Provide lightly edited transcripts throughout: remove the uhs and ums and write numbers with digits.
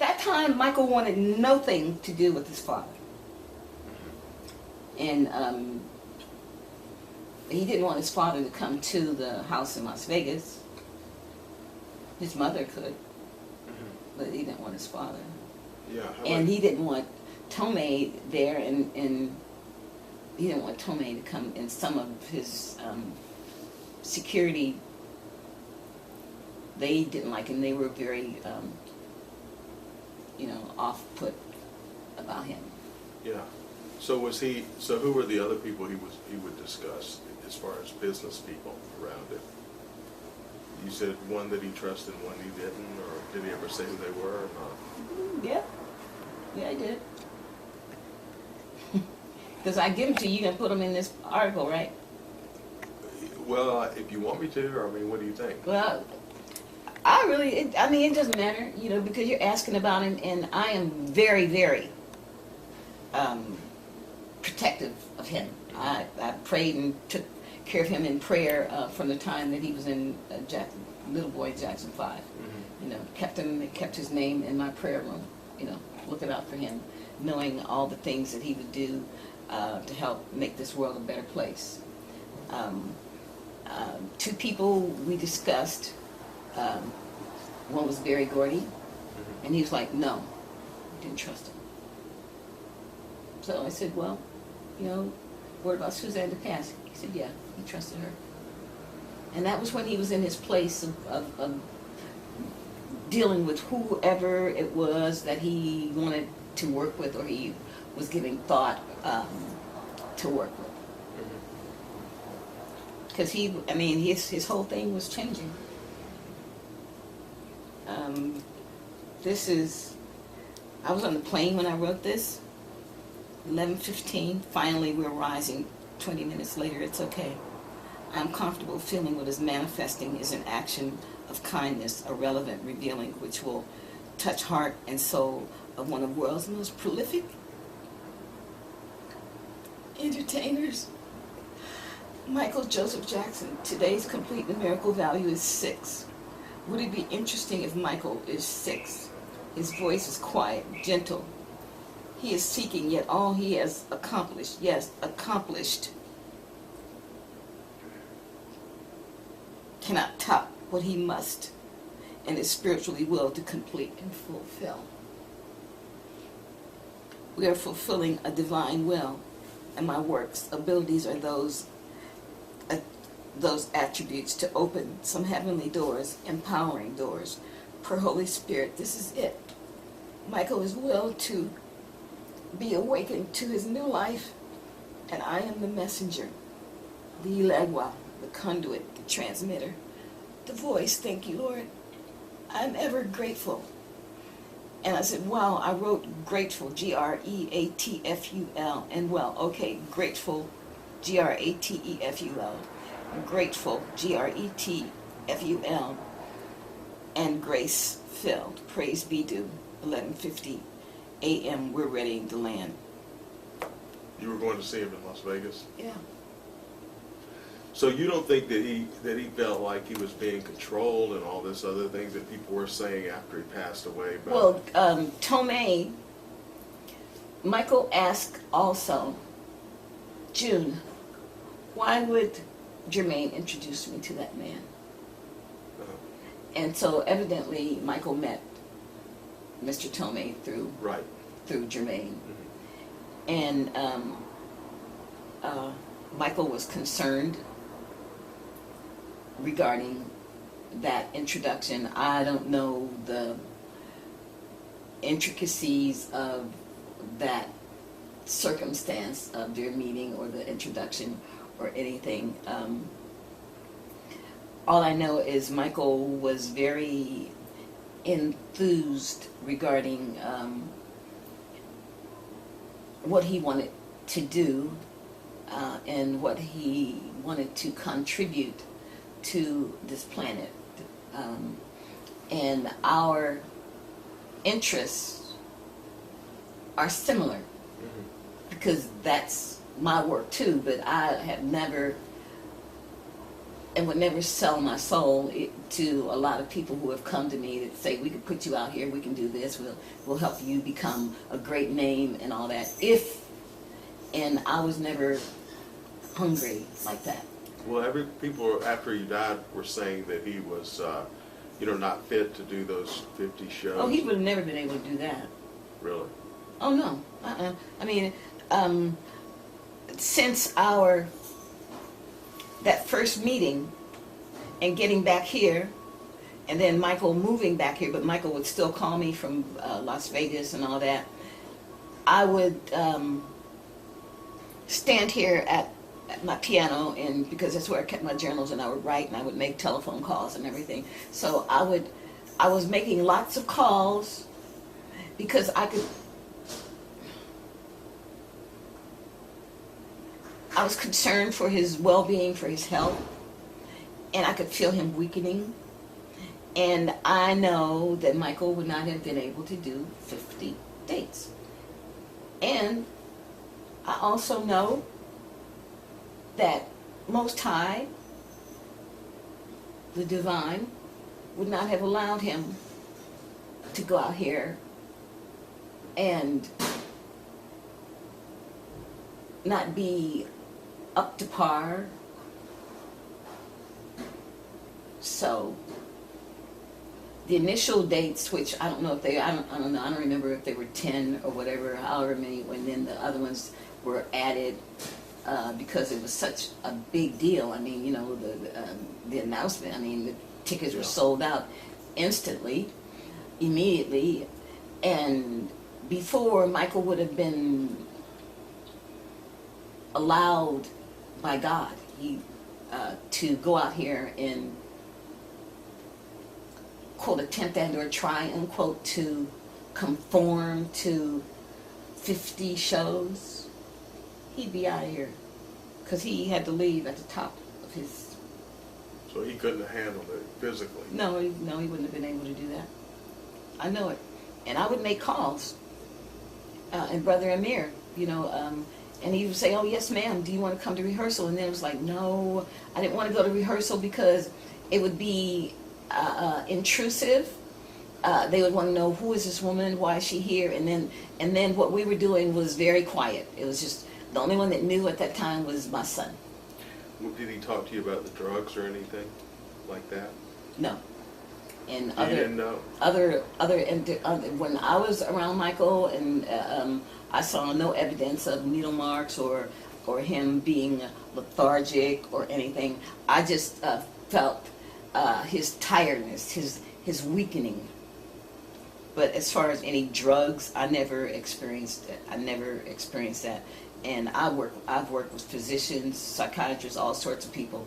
that time, Michael wanted nothing to do with his father. And he didn't want his father to come to the house in Las Vegas. His mother could, but he didn't want his father. Yeah. And he didn't want Tomei there, and he didn't want Tomei to come, and some of his security, they didn't like him. They were very, off-put about him. Yeah. So who were the other people he would discuss as far as business people around him? You said one that he trusted, one he didn't, or did he ever say who they were or not? Yeah. Yeah, I did. Because I give them to you and put them in this article, right? Well, if you want me to, or I mean, what do you think? Well, it doesn't matter, because you're asking about him, and I am very, very protective of him. I prayed and took care of him in prayer from the time that he was in little boy Jackson 5. Mm-hmm. Kept his name in my prayer room, looking out for him, knowing all the things that he would do to help make this world a better place. Two people we discussed. One was Barry Gordy, mm-hmm. and he was like, no, didn't trust him. So I said, well, what about Suzanne DePass? He said, yeah, he trusted her. And that was when he was in his place of dealing with whoever it was that he wanted to work with, or he was giving thought to work with. Because his whole thing was changing. I was on the plane when I wrote this, 11:15, finally we're rising, 20 minutes later, it's okay. I'm comfortable feeling what is manifesting is an action of kindness, a relevant revealing which will touch heart and soul of one of the world's most prolific entertainers, Michael Joseph Jackson. Today's complete numerical value is 6. Would it be interesting if Michael is 6? His voice is quiet, gentle. He is seeking, yet all he has accomplished, cannot top what he must and is spiritually willed to complete and fulfill. We are fulfilling a divine will, and my works, abilities are those attributes to open some heavenly doors, empowering doors. Per Holy Spirit, this is it. Michael is willed to be awakened to his new life, and I am the messenger, the Ilegwa, the conduit, the transmitter, the voice. Thank you, Lord. I'm ever grateful. And I said, wow, I wrote grateful, Grateful, and well, okay, grateful, Grateful, grateful, Gretful, and grace filled. Praise be due. 11:50 a.m. We're ready to land. You were going to see him in Las Vegas? Yeah. So you don't think that he felt like he was being controlled and all this other things that people were saying after he passed away? Well, Tomei, Michael asked also, June, why would Jermaine introduce me to that man? Uh-huh. And so evidently Michael met Mr. Tomei through Jermaine. Mm-hmm. And Michael was concerned regarding that introduction. I don't know the intricacies of that circumstance of their meeting or the introduction or anything. All I know is Michael was very enthused regarding what he wanted to do and what he wanted to contribute to this planet. And our interests are similar, because that's my work too, but I have never and would never sell my soul to a lot of people who have come to me that say, we can put you out here, we can do this, we'll help you become a great name and all that. And I was never hungry like that. Well, people after he died were saying that he was, not fit to do those 50 shows. Oh, he would have never been able to do that. Really? Oh, no. I mean, since that first meeting and getting back here, and then Michael moving back here, but Michael would still call me from Las Vegas and all that, I would stand here at my piano, and because that's where I kept my journals, and I would write and I would make telephone calls and everything. So I was making lots of calls because I was concerned for his well-being, for his health, and I could feel him weakening. And I know that Michael would not have been able to do 50 dates. And I also know that Most High, the Divine, would not have allowed him to go out here and not be up to par. So the initial dates, which I don't know if I don't remember if they were 10 or whatever, however many, and then the other ones were added because it was such a big deal. I mean, the announcement, I mean, the tickets were sold out instantly, immediately, and before Michael would have been allowed by God to go out here and quote attempt and or try unquote to conform to 50 shows, he'd be out of here because he had to leave at the top of his. So he couldn't have handled it physically. No, he wouldn't have been able to do that. I know it, and I would make calls. And Brother Amir, and he would say, "Oh yes, ma'am. Do you want to come to rehearsal?" And then it was like, "No, I didn't want to go to rehearsal because it would be intrusive. They would want to know, who is this woman? Why is she here?" And then what we were doing was very quiet. It was just the only one that knew at that time was my son. Did he talk to you about the drugs or anything like that? No. And you didn't know? When I was around Michael, and I saw no evidence of needle marks or him being lethargic or anything. I just felt his tiredness, his weakening. But as far as any drugs, I never experienced it. I never experienced that. And I've worked with physicians, psychiatrists, all sorts of people,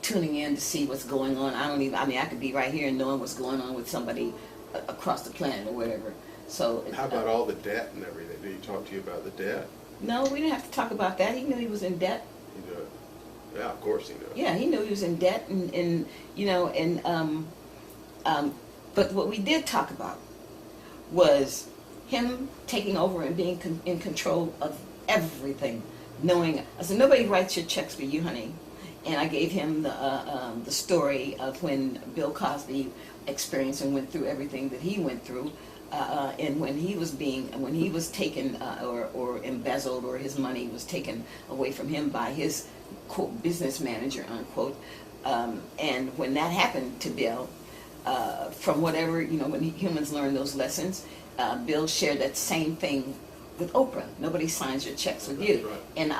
tuning in to see what's going on. I could be right here and knowing what's going on with somebody across the planet or whatever. So how about all the debt and everything? Did he talk to you about the debt? No, we didn't have to talk about that. He knew he was in debt. He knew it. Yeah, of course he knew it. Yeah, he knew he was in debt, but what we did talk about was him taking over and being in control of everything. I said, nobody writes your checks for you, honey. And I gave him the story of when Bill Cosby experienced and went through everything that he went through, and when he was taken or embezzled, or his money was taken away from him by his quote business manager unquote, and when that happened to Bill, from whatever when humans learn those lessons, Bill shared that same thing with Oprah. Nobody signs your checks with you. Right. And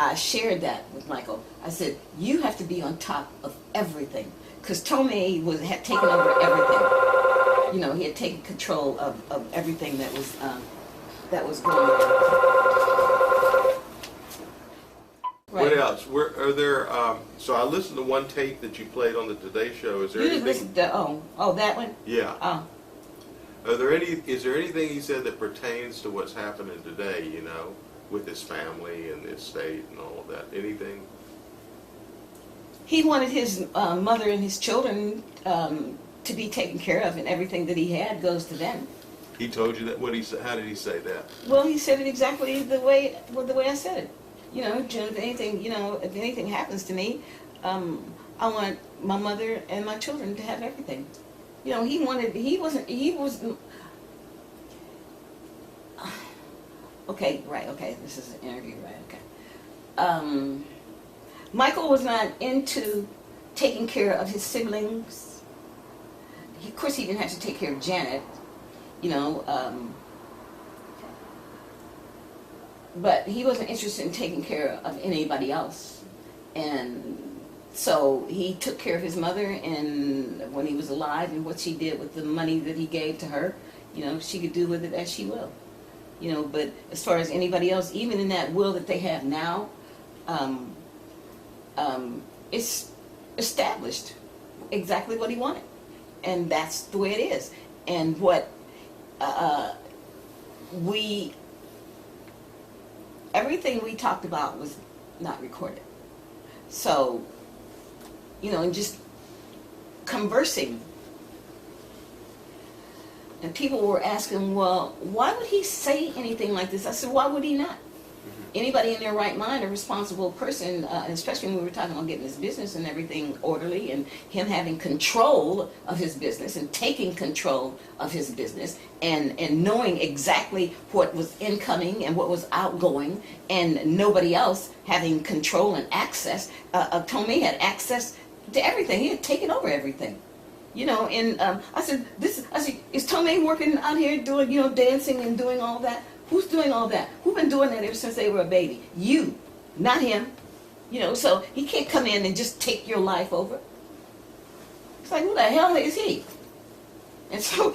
I shared that with Michael. I said, you have to be on top of everything, because Tomei had taken over everything. He had taken control of everything that was going on. Right. What else? Are there? So I listened to one tape that you played on the Today Show. Is there You anything? just listened to that one? Yeah. Oh. Is there anything he said that pertains to what's happening today? With his family and the estate and all of that. Anything? He wanted his mother and his children to be taken care of, and everything that he had goes to them. He told you that? How did he say that? Well, he said it exactly the way I said it. you know, June, if anything happens to me, I want my mother and my children to have everything. You know, okay, right, okay, this is an interview, right, okay. Michael was not into taking care of his siblings. Of course, he didn't have to take care of Janet, you know, but he wasn't interested in taking care of anybody else. And so he took care of his mother, and when he was alive, and what she did with the money that he gave to her, you know, she could do with it as she will. You know, but as far as anybody else, even in that will that they have now, it's established exactly what he wanted. And that's the way it is. And what everything we talked about was not recorded. So, you know, and just conversing. And people were asking, well, why would he say anything like this? I said, why would he not? Anybody in their right mind, a responsible person, especially when we were talking about getting his business and everything orderly, and him having control of his business and taking control of his business, and knowing exactly what was incoming and what was outgoing, and nobody else having control and access. Tommy had access to everything. He had taken over everything. You know, and I said, is Tommy working out here doing, you know, dancing and doing all that? Who's doing all that? Who's been doing that ever since they were a baby? You, not him. You know, so he can't come in and just take your life over. It's like, who the hell is he? And so,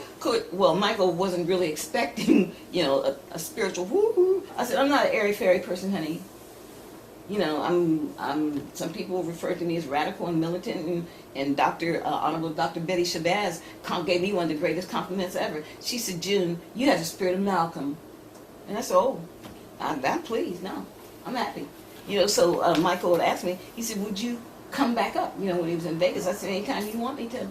Michael wasn't really expecting, you know, a spiritual woo-hoo. I said, I'm not an airy-fairy person, honey. You know, I'm. Some people refer to me as radical and militant, and Honorable Dr. Betty Shabazz gave me one of the greatest compliments ever. She said, June, you have the spirit of Malcolm. And I said, oh, I'm pleased. No, I'm happy. You know, so Michael would ask me, he said, would you come back up, you know, when he was in Vegas? I said, anytime you want me to.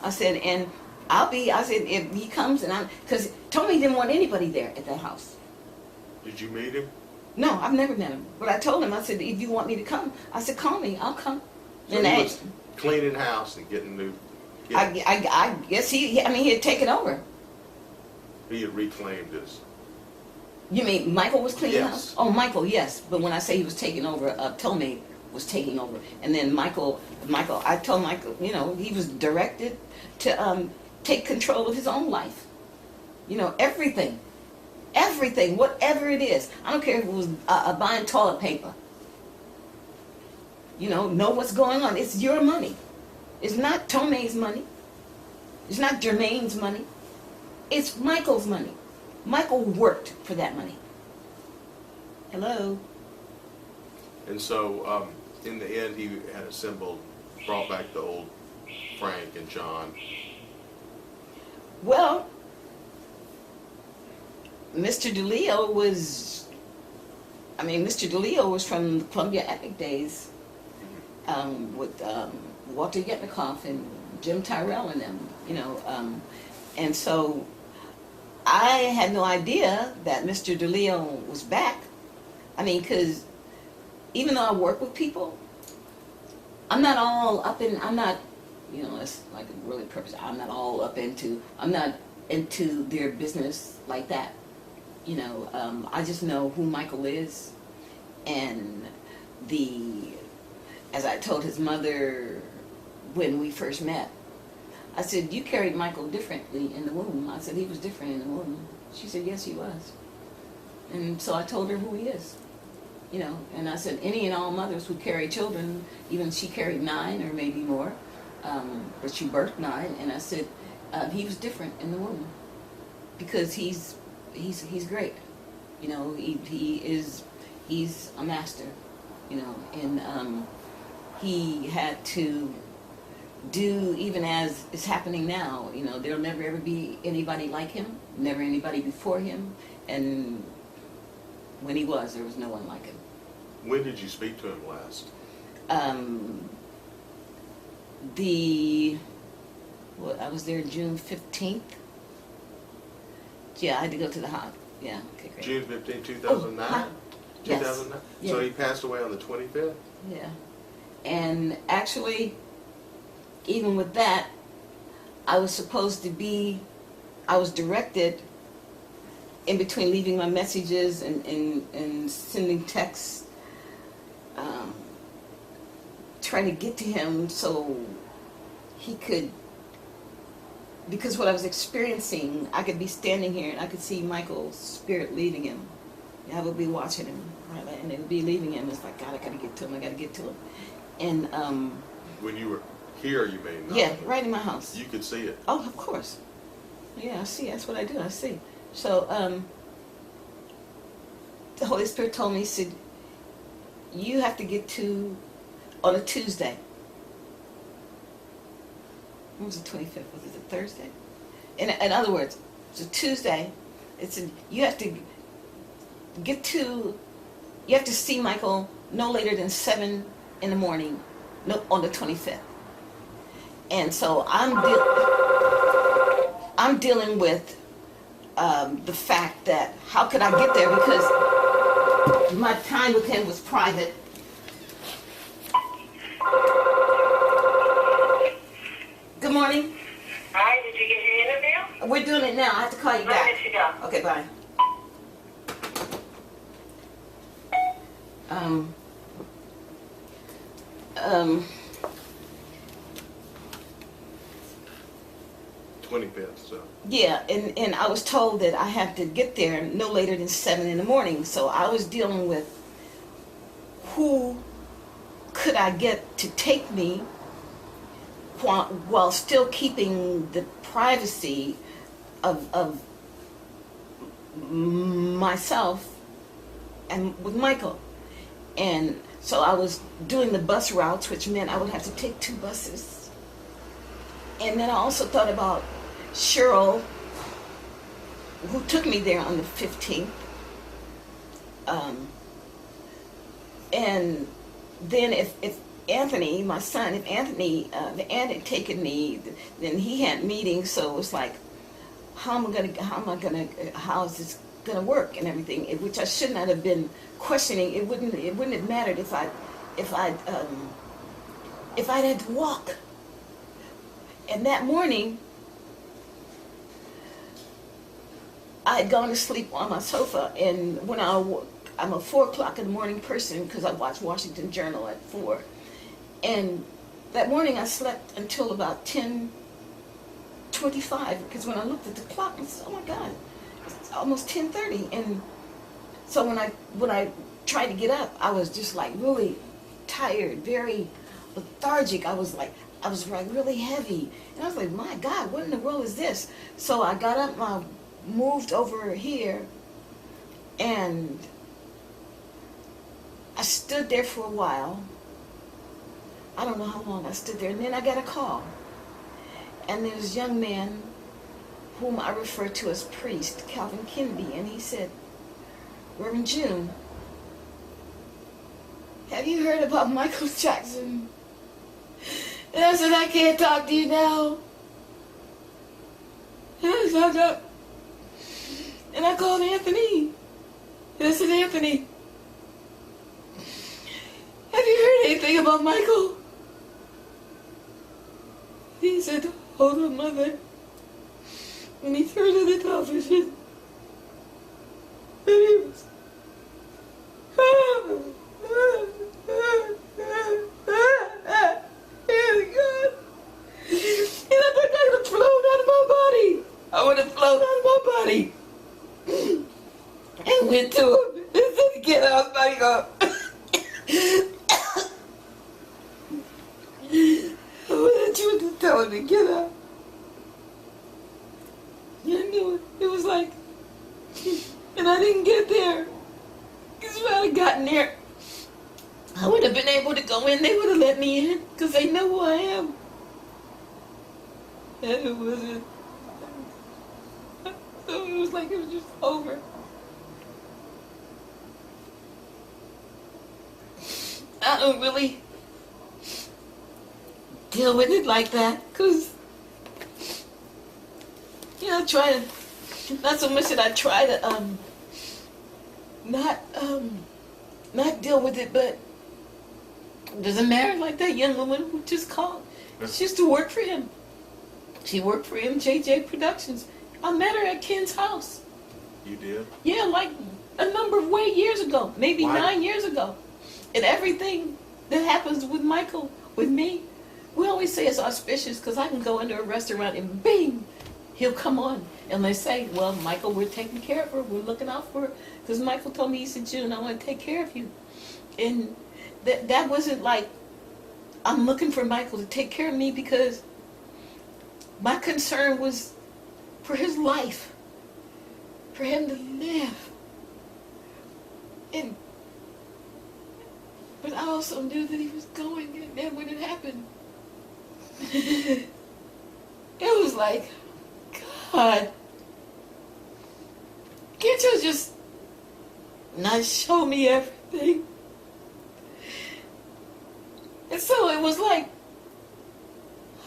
I said, and I said, if he comes, and because Tommy didn't want anybody there at that house. Did you meet him? No, I've never met him. But I told him, I said, if you want me to come, I said, call me, I'll come. So and he was cleaning house and getting new. I guess he had taken over. He had reclaimed his. You mean Michael was cleaning Yes. house? Oh, Michael, yes. But when I say he was taking over, Tommy was taking over. And then Michael, I told Michael, you know, he was directed to take control of his own life. You know, everything, whatever it is. I don't care if it was buying toilet paper. You know what's going on. It's your money. It's not Tomei's money. It's not Jermaine's money. It's Michael's money. Michael worked for that money. Hello? And so, in the end, he had assembled, brought back the old Frank and John. Well, Mr. DeLeo was from the Columbia Epic days with Walter Yetnikoff and Jim Tyrell and them, you know. And so I had no idea that Mr. DeLeo was back. I mean, because even though I work with people, I'm not, you know, it's like a really purpose. I'm not into their business like that. You know, I just know who Michael is, and as I told his mother when we first met, I said, you carried Michael differently in the womb. I said, he was different in the womb. She said, yes, he was. And so I told her who he is. You know, and I said, any and all mothers who carry children, even she carried 9 or maybe more, but she birthed 9, and I said, he was different in the womb because he's great. You know, he's a master, you know, and he had to do, even as is happening now, you know, there'll never ever be anybody like him, never anybody before him, and when he was, there was no one like him. When did you speak to him last? I was there June 15th. Yeah, I had to go to the hot. Yeah, okay, great. June 15, 2009? Yes. 2009? Yeah. So he passed away on the 25th? Yeah. And actually, even with that, I was directed in between leaving my messages and sending texts, trying to get to him so he could, because what I was experiencing, I could be standing here and I could see Michael's spirit leaving him. And I would be watching him, right? And it would be leaving him. It's like, God, I gotta get to him, I gotta get to him. And When you were here, you may not. yeah, right in my house. You could see it. Oh, of course. Yeah, I see. That's what I do. I see. So the Holy Spirit told me, he said, you have to get to on a Tuesday. When was the 25th? Was it a Thursday? In other words, it's a Tuesday. You have to see Michael no later than 7 in the morning, on the 25th. And so I'm dealing with the fact that how could I get there, because my time with him was private. Good morning. Hi, did you get your interview? We're doing it now. I have to call you Where back. did you go? Okay, bye. 25th, so. Yeah, and I was told that I have to get there no later than 7 in the morning. So I was dealing with who could I get to take me while still keeping the privacy of myself and with Michael. And so I was doing the bus routes, which meant I would have to take 2 buses. And then I also thought about Cheryl, who took me there on the 15th. And then if Anthony, my son, if Anthony, the aunt had taken me, then he had meetings, so it was like, how is this gonna work and everything, which I should not have been questioning. It wouldn't have mattered if I'd had to walk. And that morning, I had gone to sleep on my sofa, and when I'm a 4 o'clock in the morning person because I watch Washington Journal at 4. And that morning I slept until about 10:25, because when I looked at the clock, I said, oh my God, it's almost 10:30. And so when I tried to get up, I was just like really tired, very lethargic. I was like really heavy. And I was like, my God, what in the world is this? So I got up and I moved over here, and I stood there for a while. I don't know how long I stood there, and then I got a call. And there was a young man whom I refer to as priest, Calvin Kennedy, and he said, Reverend June, have you heard about Michael Jackson? And I said, I can't talk to you now. And I hung up. And I called Anthony. And I said, Anthony, have you heard anything about Michael? He said, hold on, Mother. And he turned to the television. And he was... And I thought I would have flown out of my body. I would have flown out of my body. And went to him and said, get out, Michael. I wanted you to tell him to get up. You knew it. It was like, and I didn't get there. Because if I had gotten there, I would have been able to go in. They would have let me in because they know who I am. And it wasn't. So it was like it was just over. I don't really deal with it like that, because, you know, I try to, not so much that I try to, not not deal with it, but doesn't matter. Like that young woman who just called. She used to work for him. She worked for MJJ Productions. I met her at Ken's house. You did? Yeah, like a number of years ago, maybe 9 years ago. And everything that happens with Michael, with me, we always say it's auspicious because I can go into a restaurant and bing, he'll come on. And they say, well, Michael, we're taking care of her. We're looking out for her. Because Michael told me, he said, June, I want to take care of you. And that wasn't like, I'm looking for Michael to take care of me, because my concern was for his life, for him to live. But I also knew that he was going, and then when it happened, it was like, God, can't you just not show me everything? And so it was like,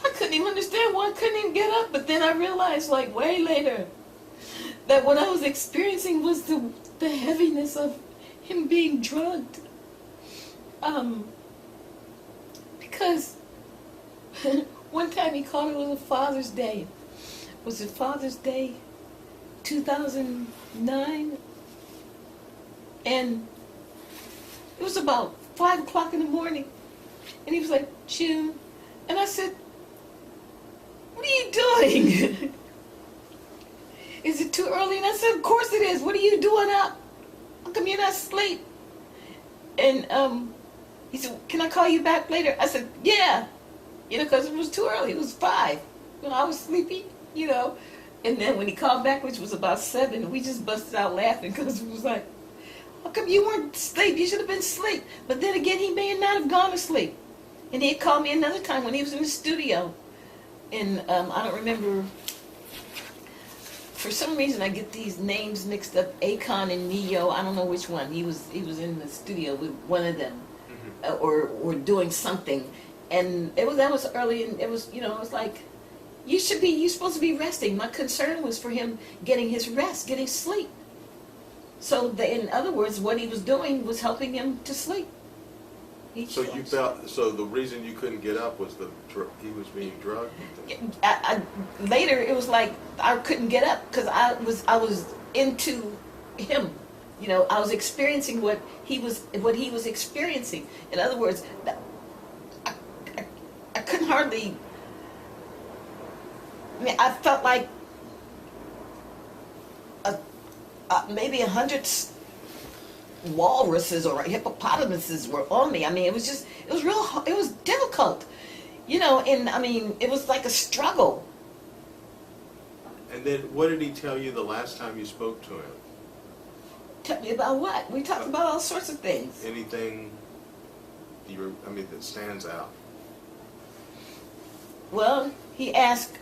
I couldn't even understand why I couldn't even get up. But then I realized, like, way later, that what I was experiencing was the heaviness of him being drugged. Because one time he called, it was a Father's Day. Was it Father's Day 2009? And it was about 5 o'clock in the morning. And he was like, June. And I said, what are you doing? Is it too early? And I said, of course it is. What are you doing up? How come you're not asleep? And he said, can I call you back later? I said, yeah. You know, because it was too early. It was 5. You know, I was sleepy, you know. And then when he called back, which was about 7, we just busted out laughing because it was like, how come you weren't asleep? You should have been asleep. But then again, he may not have gone to sleep. And he had called me another time when he was in the studio. And I don't remember. For some reason, I get these names mixed up. Akon and Neo. I don't know which one. He was in the studio with one of them, or doing something. And that was early, and it was, you know, it was like, you're supposed to be resting. My concern was for him getting his rest, getting sleep. So in other words, what he was doing was helping him to sleep. So you felt, so the reason you couldn't get up was he was being drugged? Later, it was like I couldn't get up because I was into him. You know, I was experiencing what he was experiencing. In other words, I couldn't hardly. I mean, I felt like maybe 100 walruses or hippopotamuses were on me. I mean, it was difficult, you know, and I mean, it was like a struggle. And then what did he tell you the last time you spoke to him? Tell me about what? We talked about all sorts of things. Anything that stands out? Well, he asked,